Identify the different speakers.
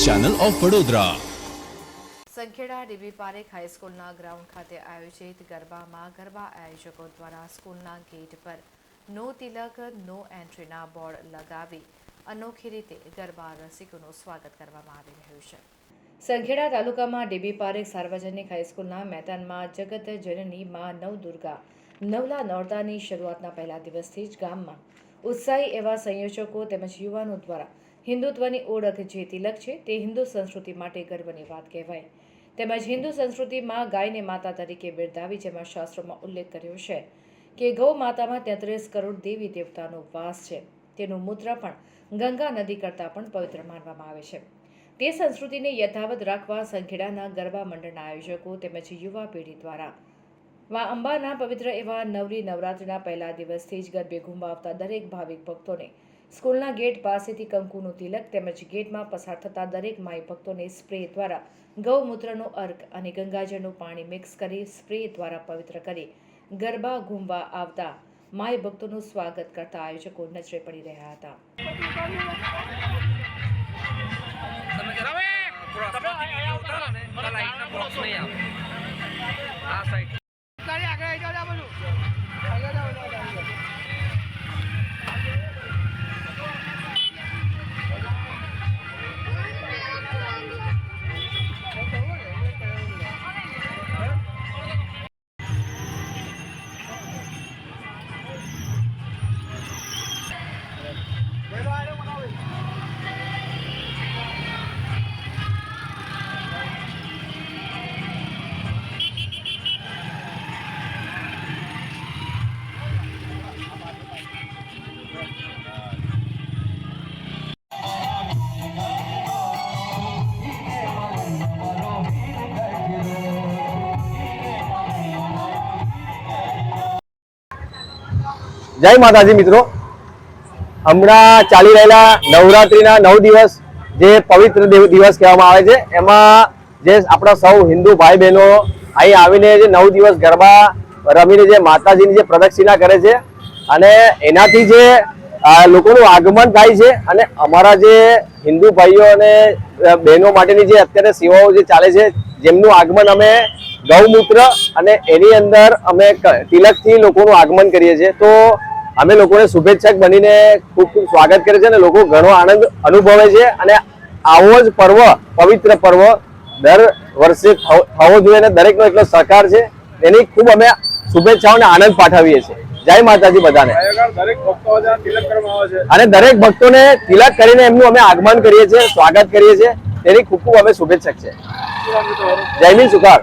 Speaker 1: Channel of Vadodara.
Speaker 2: Sankheda DB Parekh હાઈસ્કૂલના ground ખાતે આયોજિત ગરબામાં ગરબા આયોજકો દ્વારા સ્કૂલના ગેટ પર નો તિલક નો એન્ટ્રીના બોર્ડ લગાવી અનોખી રીતે ગરબા રસિકોનું સ્વાગત કરવામાં આવી રહ્યું છે। સંખેડા તાલુકામાં ડીબી પારેખ સાર્વજનિક હાઈસ્કૂલના મેદાનમાં જગત જનની માં નવદુર્ગા નવલા નોરતાની શરૂઆતના પહેલા દિવસથી જ ગામમાં ઉત્સાહી એવા સંયોજકો તેમજ યુવાનો દ્વારા હિન્દુત્વની ઓળખ જે તિલક છે તે હિન્દુ સંસ્કૃતિ માટે ગર્વની વાત કહેવાય તેમજ હિન્દુ સંસ્કૃતિમાં ગાયને માતા તરીકે બિરદાવી જેમાં શાસ્ત્રોમાં ઉલ્લેખ કર્યો છે કે ગૌ માતામાં 33 કરોડ દેવી દેવતાનો વાસ છે। તેનું મૂત્ર પણ ગંગા નદી કરતાં પણ પવિત્ર માનવામાં આવે છે। તે સંસ્કૃતિને યથાવત રાખવા સંખેડાના ગરબા મંડળના આયોજકો તેમજ યુવા પેઢી દ્વારા મા અંબાના પવિત્ર એવા નવરી નવરાત્રિના પહેલા દિવસથી જ ગરબે ઘૂમવા આવતા દરેક ભાવિક ભક્તોને સ્કૂલના ગેટ પાસેથી કંકુનું તિલક તેમજ ગેટમાં પસાર થતા દરેક માઈ ભક્તોને સ્પ્રે દ્વારા ગૌમૂત્રનો અર્ક અને ગંગાજળનું પાણી મિક્સ કરી સ્પ્રે દ્વારા પવિત્ર કરી ગરબા ઘૂમવા આવતા માઈ ભક્તોનું સ્વાગત કરતા આયોજકો નજરે પડી રહ્યા હતા।
Speaker 3: जय माताजी मित्रों, हमણાં ચાલી રહેલા નવરાત્રીના 9 દિવસ જે પવિત્ર દિવસ કહેવામાં આવે છે એમાં જે આપણા સૌ હિન્દુ ભાઈ બહેનો અહીં આવીને જે 9 દિવસ ગરબા રમીને જે માતાજીની જે પ્રદક્ષિણા કરે છે અને એનાથી જે લોકોનું આગમન થાય છે અને અમારા જે હિન્દુ ભાઈઓ અને બહેનો માટેની જે અત્યારે સેવાઓ જે ચાલે છે જેમનું આગમન અમે ગૌમૂત્ર અને એની અંદર અમે તિલકથી લોકોનું આગમન કરીએ છીએ તો અમે લોકોને શુભેચ્છક બનીને ખૂબ ખૂબ સ્વાગત કરે છે અને લોકો ઘણો આનંદ અનુભવે છે અને આવો જ પર્વ પવિત્ર પર્વ દર વર્ષે થવો જોઈએ અને દરેકનો એટલો સહકાર છે એની ખૂબ અમે શુભેચ્છાઓ અને આનંદ પાઠવીએ છીએ। જય માતાજી બધાને। અને દરેક ભક્તોને તિલક કરીને એમનું અમે આગમન કરીએ છીએ, સ્વાગત કરીએ છીએ, એની ખૂબ ખૂબ અમે શુભેચ્છક છે। જય હિન્દ સુખાર।